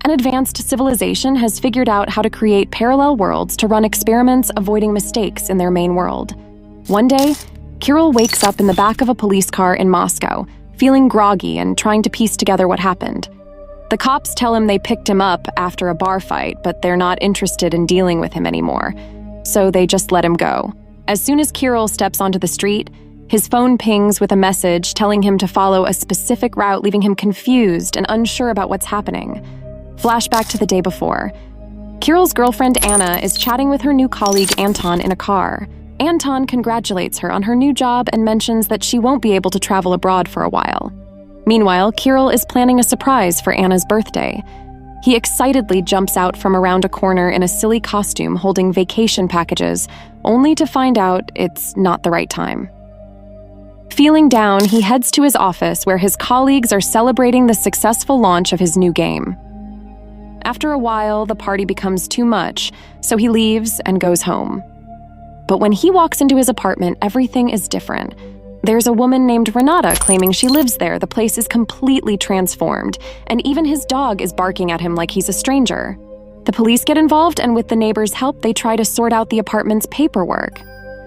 An advanced civilization has figured out how to create parallel worlds to run experiments avoiding mistakes in their main world. One day, Kirill wakes up in the back of a police car in Moscow, feeling groggy and trying to piece together what happened. The cops tell him they picked him up after a bar fight, but they're not interested in dealing with him anymore, so they just let him go. As soon as Kirill steps onto the street, his phone pings with a message telling him to follow a specific route, leaving him confused and unsure about what's happening. Flashback to the day before. Kirill's girlfriend Anna is chatting with her new colleague Anton in a car. Anton congratulates her on her new job and mentions that she won't be able to travel abroad for a while. Meanwhile, Kirill is planning a surprise for Anna's birthday. He excitedly jumps out from around a corner in a silly costume holding vacation packages, only to find out it's not the right time. Feeling down, he heads to his office where his colleagues are celebrating the successful launch of his new game. After a while, the party becomes too much, so he leaves and goes home. But when he walks into his apartment, everything is different. There's a woman named Renata claiming she lives there. The place is completely transformed, and even his dog is barking at him like he's a stranger. The police get involved, and with the neighbors' help, they try to sort out the apartment's paperwork.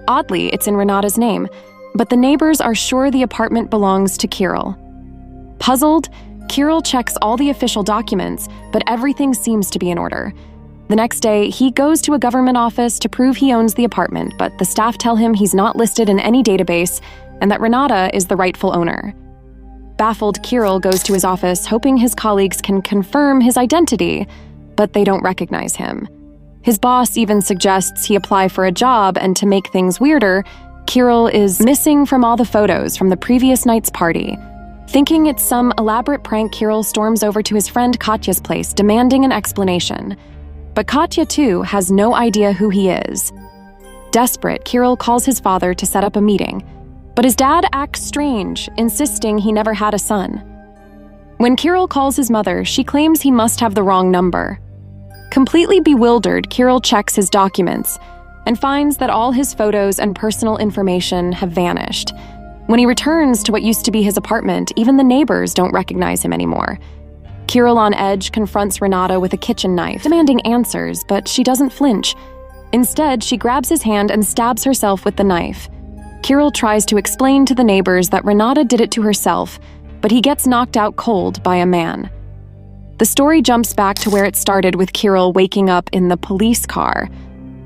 Oddly, it's in Renata's name, but the neighbors are sure the apartment belongs to Kirill. Puzzled, Kirill checks all the official documents, but everything seems to be in order. The next day, he goes to a government office to prove he owns the apartment, but the staff tell him he's not listed in any database and that Renata is the rightful owner. Baffled, Kirill goes to his office, hoping his colleagues can confirm his identity, but they don't recognize him. His boss even suggests he apply for a job, and to make things weirder, Kirill is missing from all the photos from the previous night's party. Thinking it's some elaborate prank, Kirill storms over to his friend Katya's place, demanding an explanation. But Katya, too, has no idea who he is. Desperate, Kirill calls his father to set up a meeting, but his dad acts strange, insisting he never had a son. When Kirill calls his mother, she claims he must have the wrong number. Completely bewildered, Kirill checks his documents and finds that all his photos and personal information have vanished. When he returns to what used to be his apartment, even the neighbors don't recognize him anymore. Kirill, on edge, confronts Renata with a kitchen knife, demanding answers, but she doesn't flinch. Instead, she grabs his hand and stabs herself with the knife. Kirill tries to explain to the neighbors that Renata did it to herself, but he gets knocked out cold by a man. The story jumps back to where it started, with Kirill waking up in the police car.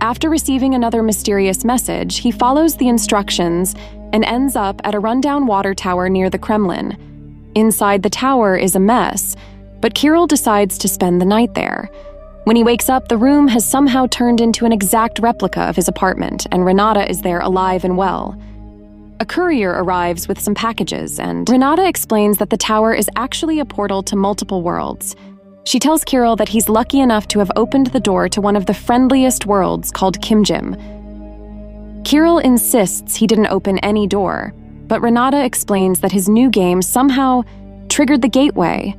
After receiving another mysterious message, he follows the instructions and ends up at a rundown water tower near the Kremlin. Inside the tower is a mess, but Kirill decides to spend the night there. When he wakes up, the room has somehow turned into an exact replica of his apartment, and Renata is there alive and well. A courier arrives with some packages, and Renata explains that the tower is actually a portal to multiple worlds. She tells Kirill that he's lucky enough to have opened the door to one of the friendliest worlds called Kimjim. Kirill insists he didn't open any door, but Renata explains that his new game somehow triggered the gateway,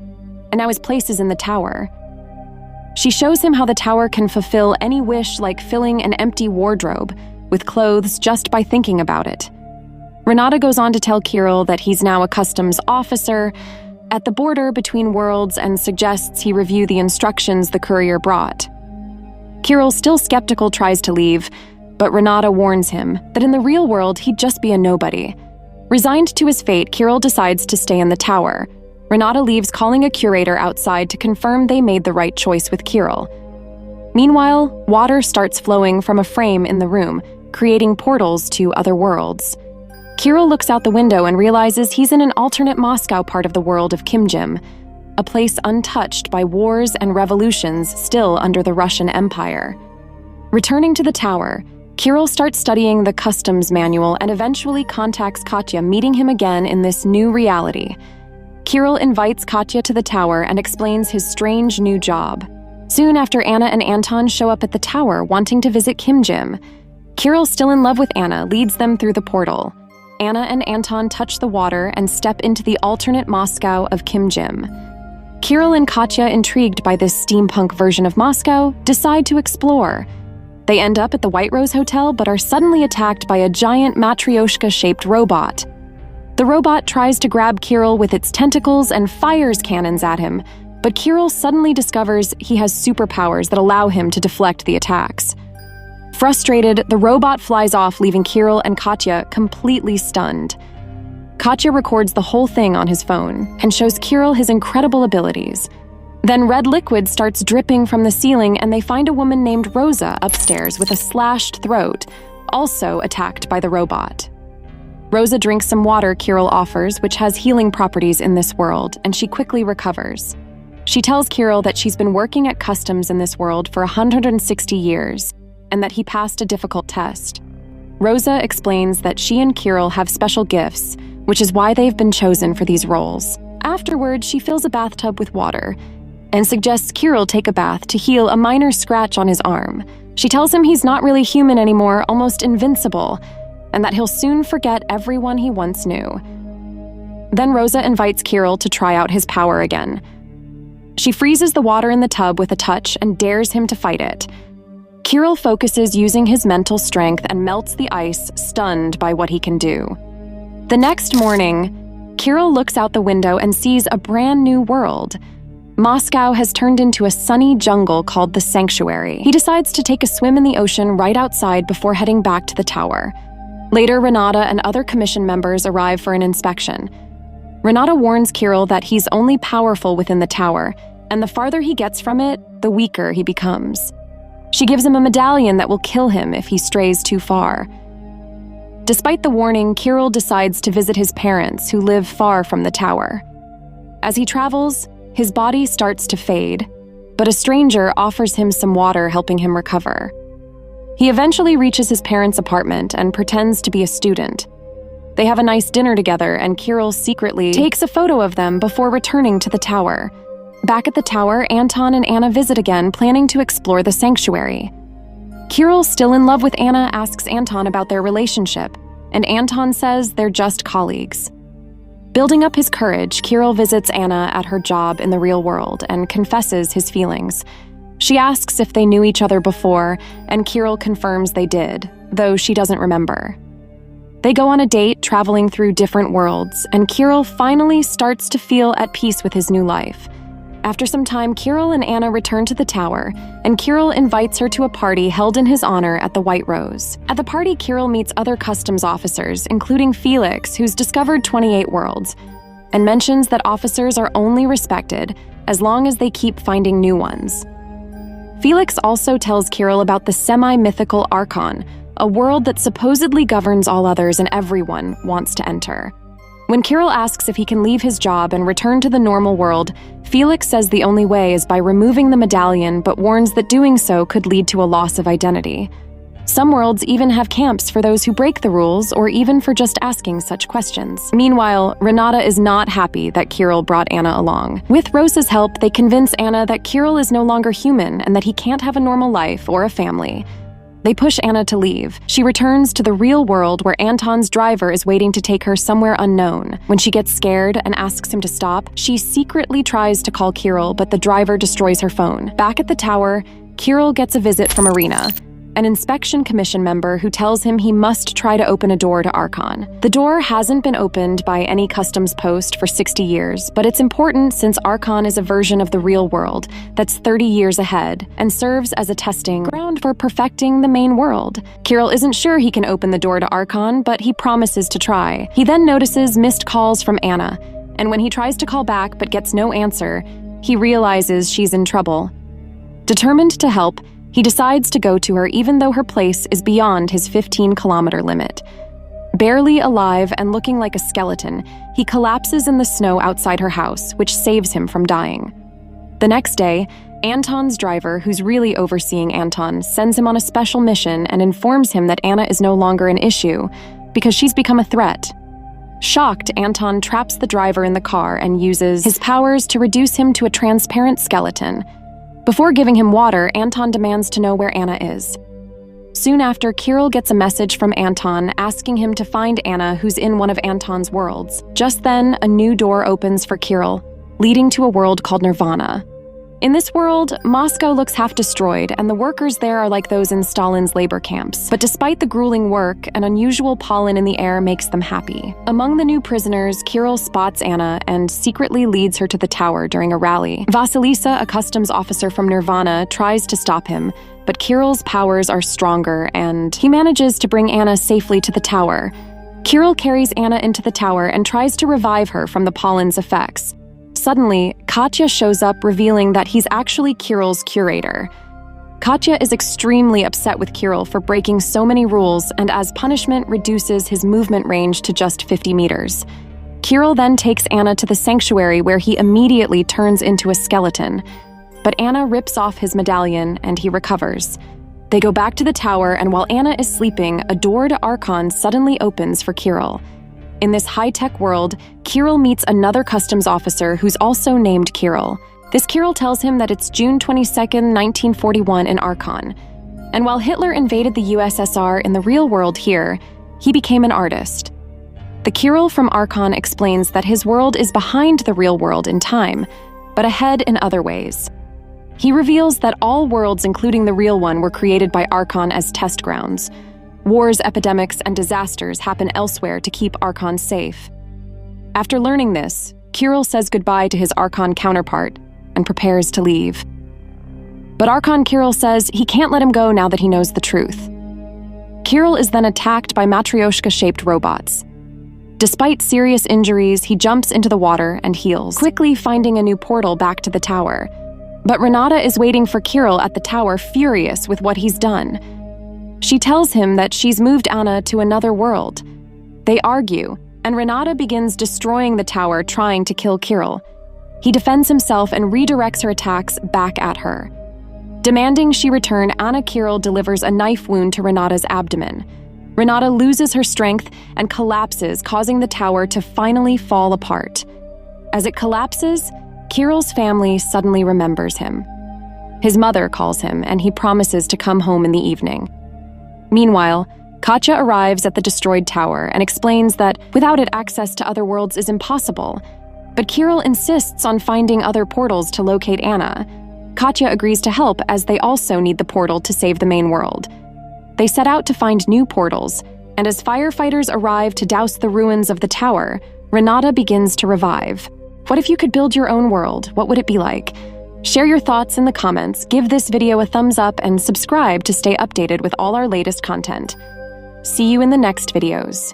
and now his place is in the tower. She shows him how the tower can fulfill any wish, like filling an empty wardrobe with clothes just by thinking about it. Renata goes on to tell Kirill that he's now a customs officer at the border between worlds and suggests he review the instructions the courier brought. Kirill, still skeptical, tries to leave, but Renata warns him that in the real world he'd just be a nobody. Resigned to his fate, Kirill decides to stay in the tower. Renata leaves, calling a curator outside to confirm they made the right choice with Kirill. Meanwhile, water starts flowing from a frame in the room, creating portals to other worlds. Kirill looks out the window and realizes he's in an alternate Moscow part of the world of Kimjim, a place untouched by wars and revolutions still under the Russian Empire. Returning to the tower, Kirill starts studying the customs manual and eventually contacts Katya, meeting him again in this new reality. Kirill invites Katya to the tower and explains his strange new job. Soon after, Anna and Anton show up at the tower, wanting to visit Kimjim. Kirill, still in love with Anna, leads them through the portal. Anna and Anton touch the water and step into the alternate Moscow of Kimjim. Kirill and Katya, intrigued by this steampunk version of Moscow, decide to explore. They end up at the White Rose Hotel, but are suddenly attacked by a giant Matryoshka-shaped robot. The robot tries to grab Kirill with its tentacles and fires cannons at him, But Kirill suddenly discovers he has superpowers that allow him to deflect the attacks. Frustrated, the robot flies off, leaving Kirill and Katya completely stunned. Katya records the whole thing on his phone and shows Kirill his incredible abilities. Then red liquid starts dripping from the ceiling, and they find a woman named Rosa upstairs with a slashed throat, also attacked by the robot. Rosa drinks some water Kirill offers, which has healing properties in this world, and she quickly recovers. She tells Kirill that she's been working at customs in this world for 160 years, and that he passed a difficult test. Rosa explains that she and Kirill have special gifts, which is why they've been chosen for these roles. Afterward, she fills a bathtub with water and suggests Kirill take a bath to heal a minor scratch on his arm. She tells him he's not really human anymore, almost invincible, and that he'll soon forget everyone he once knew. Then Rosa invites Kirill to try out his power again. She freezes the water in the tub with a touch and dares him to fight it. Kirill focuses using his mental strength and melts the ice, stunned by what he can do. The next morning, Kirill looks out the window and sees a brand new world. Moscow has turned into a sunny jungle called the Sanctuary. He decides to take a swim in the ocean right outside before heading back to the tower. Later, Renata and other commission members arrive for an inspection. Renata warns Kirill that he's only powerful within the tower, and the farther he gets from it, the weaker he becomes. She gives him a medallion that will kill him if he strays too far. Despite the warning, Kirill decides to visit his parents, who live far from the tower. As he travels, his body starts to fade, but a stranger offers him some water, helping him recover. He eventually reaches his parents' apartment and pretends to be a student. They have a nice dinner together, and Kirill secretly takes a photo of them before returning to the tower. Back at the tower, Anton and Anna visit again, planning to explore the sanctuary. Kirill, still in love with Anna, asks Anton about their relationship, and Anton says they're just colleagues. Building up his courage, Kirill visits Anna at her job in the real world and confesses his feelings. She asks if they knew each other before, and Kirill confirms they did, though she doesn't remember. They go on a date, traveling through different worlds, and Kirill finally starts to feel at peace with his new life. After some time, Kirill and Anna return to the tower, and Kirill invites her to a party held in his honor at the White Rose. At the party, Kirill meets other customs officers, including Felix, who's discovered 28 worlds, and mentions that officers are only respected as long as they keep finding new ones. Felix also tells Kirill about the semi-mythical Archon, a world that supposedly governs all others and everyone wants to enter. When Kirill asks if he can leave his job and return to the normal world, Felix says the only way is by removing the medallion, but warns that doing so could lead to a loss of identity. Some worlds even have camps for those who break the rules, or even for just asking such questions. Meanwhile, Renata is not happy that Kirill brought Anna along. With Rosa's help, they convince Anna that Kirill is no longer human and that he can't have a normal life or a family. They push Anna to leave. She returns to the real world where Anton's driver is waiting to take her somewhere unknown. When she gets scared and asks him to stop, she secretly tries to call Kirill, but the driver destroys her phone. Back at the tower, Kirill gets a visit from Irina, an inspection commission member who tells him he must try to open a door to Archon. The door hasn't been opened by any customs post for 60 years, but it's important since Archon is a version of the real world that's 30 years ahead and serves as a testing ground for perfecting the main world. Kirill isn't sure he can open the door to Archon, but he promises to try. He then notices missed calls from Anna, and when he tries to call back but gets no answer, he realizes she's in trouble. Determined to help, he decides to go to her even though her place is beyond his 15-kilometer limit. Barely alive and looking like a skeleton, he collapses in the snow outside her house, which saves him from dying. The next day, Anton's driver, who's really overseeing Anton, sends him on a special mission and informs him that Anna is no longer an issue because she's become a threat. Shocked, Anton traps the driver in the car and uses his powers to reduce him to a transparent skeleton. Before giving him water, Anton demands to know where Anna is. Soon after, Kirill gets a message from Anton asking him to find Anna, who's in one of Anton's worlds. Just then, a new door opens for Kirill, leading to a world called Nirvana. In this world, Moscow looks half destroyed, and the workers there are like those in Stalin's labor camps. But despite the grueling work, an unusual pollen in the air makes them happy. Among the new prisoners, Kirill spots Anna and secretly leads her to the tower during a rally. Vasilisa, a customs officer from Nirvana, tries to stop him, but Kirill's powers are stronger, and he manages to bring Anna safely to the tower. Kirill carries Anna into the tower and tries to revive her from the pollen's effects. Suddenly, Katya shows up, revealing that he's actually Kirill's curator. Katya is extremely upset with Kirill for breaking so many rules and as punishment reduces his movement range to just 50 meters. Kirill then takes Anna to the sanctuary where he immediately turns into a skeleton. But Anna rips off his medallion and he recovers. They go back to the tower, and while Anna is sleeping, a door to Archon suddenly opens for Kirill. In this high-tech world, Kirill meets another customs officer who's also named Kirill. This Kirill tells him that it's June 22nd, 1941 in Archon. And while Hitler invaded the USSR in the real world here, he became an artist. The Kirill from Archon explains that his world is behind the real world in time, but ahead in other ways. He reveals that all worlds, including the real one, were created by Archon as test grounds. Wars, epidemics, and disasters happen elsewhere to keep Archon safe. After learning this, Kirill says goodbye to his Archon counterpart and prepares to leave. But Archon Kirill says he can't let him go now that he knows the truth. Kirill is then attacked by Matryoshka-shaped robots. Despite serious injuries, he jumps into the water and heals, quickly finding a new portal back to the tower. But Renata is waiting for Kirill at the tower, furious with what he's done. She tells him that she's moved Anna to another world. They argue, and Renata begins destroying the tower, trying to kill Kirill. He defends himself and redirects her attacks back at her. Demanding she return, Anna Kirill delivers a knife wound to Renata's abdomen. Renata loses her strength and collapses, causing the tower to finally fall apart. As it collapses, Kirill's family suddenly remembers him. His mother calls him, and he promises to come home in the evening. Meanwhile, Katya arrives at the destroyed tower and explains that without it, access to other worlds is impossible. But Kirill insists on finding other portals to locate Anna. Katya agrees to help, as they also need the portal to save the main world. They set out to find new portals, and as firefighters arrive to douse the ruins of the tower, Renata begins to revive. What if you could build your own world? What would it be like? Share your thoughts in the comments, give this video a thumbs up, and subscribe to stay updated with all our latest content. See you in the next videos.